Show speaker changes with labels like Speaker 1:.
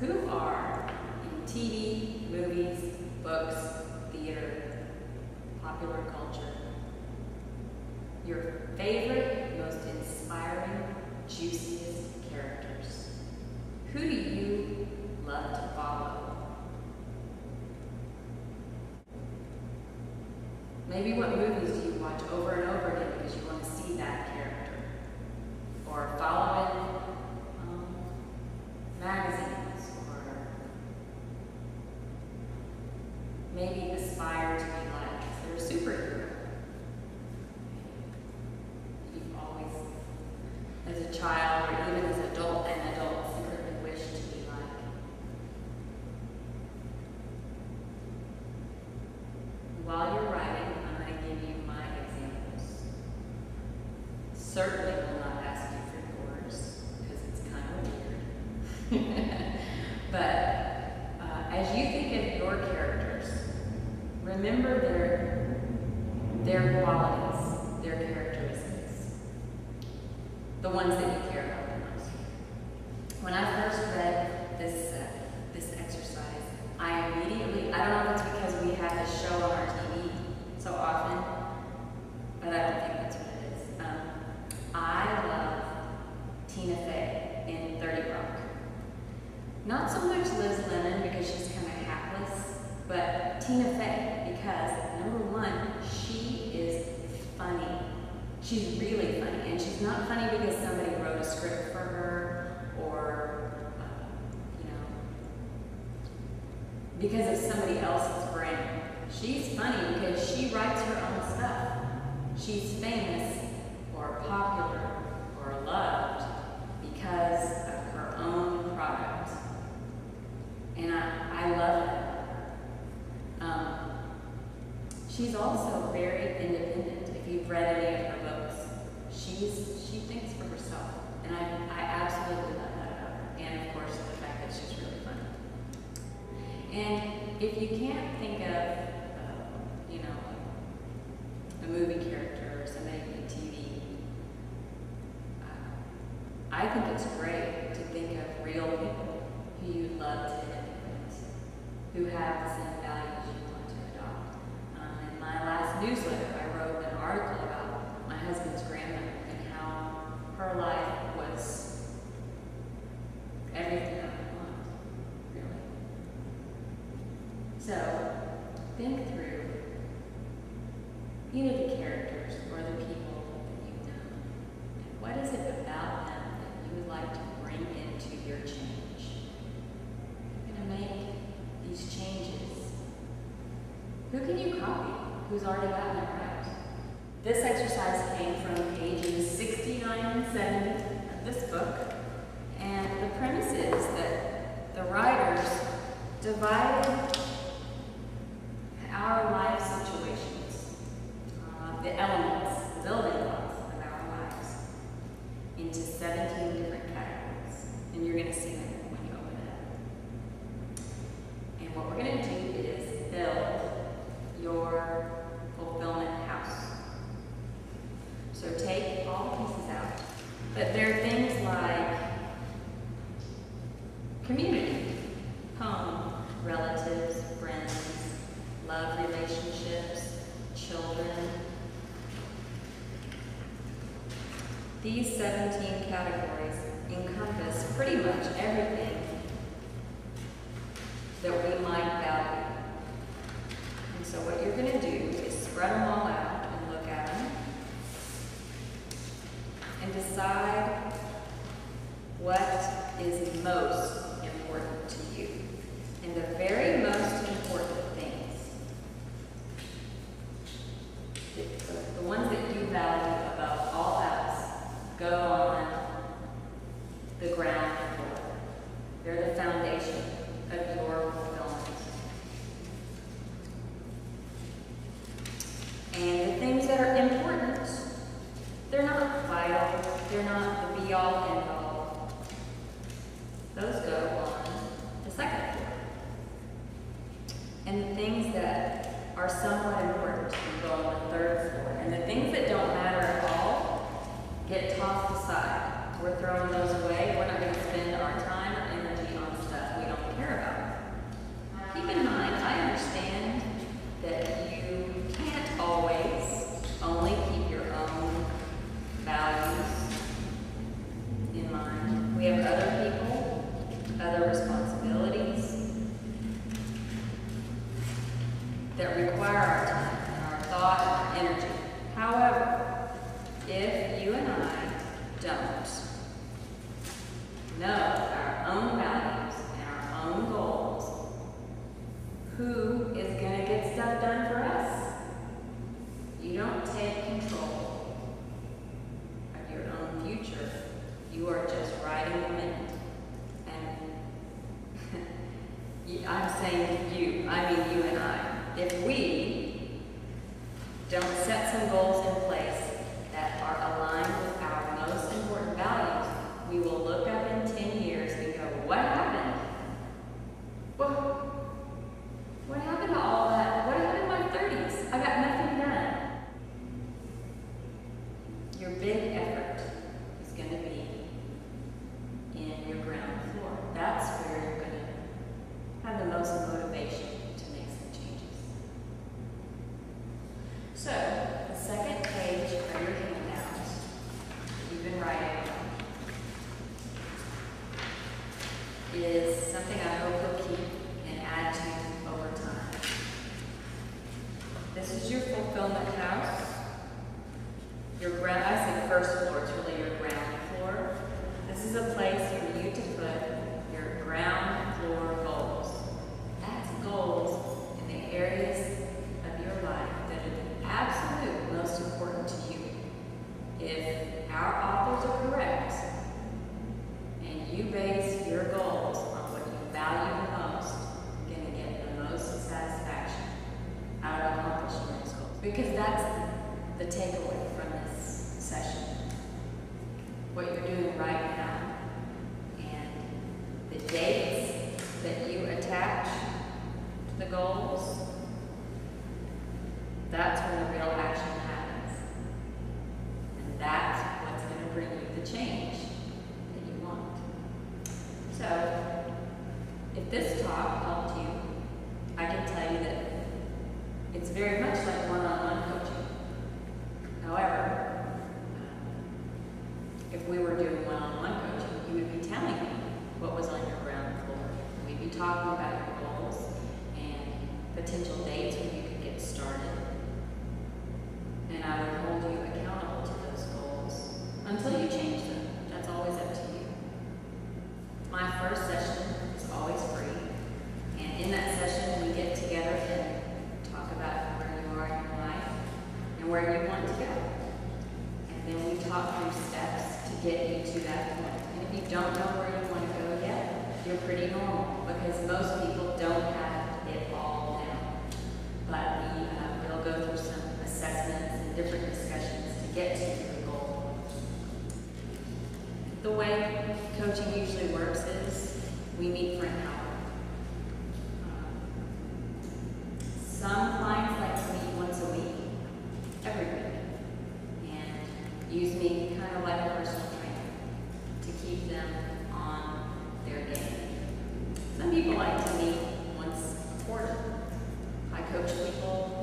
Speaker 1: who are in TV, movies, books, theater, popular culture, your favorite, most inspiring, juiciest characters? Who do you love to follow? Maybe what movies do you watch over and over again because you want to see that character? Or follow in magazines, or maybe aspire to be like. Is there a superhero you've always, as a child or even as an adult, secretly wish to be like? While you're writing, I'm going to give you my examples. Certainly will not ask you for yours, because it's kind of weird. But as you think of your characters, remember their qualities, their characteristics, the ones that you care about the most. When I first read this exercise, I immediately, I don't know if it's because we have this show on our TV so often, but I don't think that's what it is. I love Tina Fey in 30 Rock. Not so much Liz Lemon because she's kind of hapless, but Tina Fey because, number one, she is funny. She's really funny, and she's not funny because somebody wrote a script for her or, because of somebody else's brain. She's funny because she writes her own stuff. She's famous or popular or loved because of her own product. And I love it. She's also very independent. If you've read any of her books, she thinks for herself. And I absolutely love that about her. And of course, the fact that she's really funny. And if you can't think of, a movie character or somebody in TV, I think it's great to think of real people who you love to emulate, who have the same values you want to adopt. In my last newsletter, I wrote an article about my husband's grandmother and how her life was everything I would want, really. So, think through, the characters or the people that you've known. And what is it about them that you would like to bring into your change? You're going to make these changes. Who can you copy? Who's already gotten it right? This exercise came from pages 69 and 70 of this book. And the premise is that the writers divided our life situations, the elements, the building blocks of our lives, into 17 different categories. And you're going to see them when you open it up. And what we're going to do is build your fulfillment house. So take all the pieces out. But there are things like community, home, relatives, friends, love relationships, children. These 17 categories encompass pretty much everything that we might value. And so what you're going to do is spread them all out and look at them and decide what is most important to you. And the very most important things, the ones that you value above all else, go on the ground floor. They're the foundation of your fulfillment. And the things that are important, they're not vital, they're not the be-all, end-all. Those go on the second floor. And the things that are somewhat important go on the third floor. And the things that don't matter at all get tossed aside. We're throwing those away. We're not going to spend our time or energy on stuff we don't I'm saying you, I mean you and I. If we don't set some goals in place that are aligned with our most important values, we will look up in 10 years and go, what happened? Well, what happened to all that? What happened in my 30s? I got nothing done. Your big effort is going to be in your ground floor. That's where you're going to have the most motivation to make some changes. So, the second page of your handout that you've been writing is something I hope you'll keep and add to over time. This is your fulfillment house. Your ground, I say first floor, it's really your ground floor. This is a place for you to put your ground floor goals. That's goals in the areas of your life that are the absolute most important to you. If our authors are correct, and you base your goals on what you value the most, you're going to get the most satisfaction out of accomplishing those goals. Because that's the takeaway from this session. What you're doing right now. And the dates that you attach to the goals, that's when the real action happens. And that's what's going to bring you the change that you want. So, if this talk helped you, I can tell you that it's very much like one-on-one coaching. However, if we were doing one-on-one coaching, you would be telling me what was on your ground floor. We'd be talking about your goals and potential dates when you could get started. And I would hold you accountable to those goals until you change them. That's always up to you. My first session is always free. And in that session, we get together and talk about where you are in your life and where you want to go. And then we talk through steps to get you to that point. And if you don't know where you want to go yet, you're pretty normal because most people don't have it all down. But we'll go through some assessments and different discussions to get to your goal. The way coaching usually works is we meet for an hour. Some clients like to meet once a week, every week, and use me kind of like a personal trainer to keep them on their game. Some people like to meet once a quarter. I coach people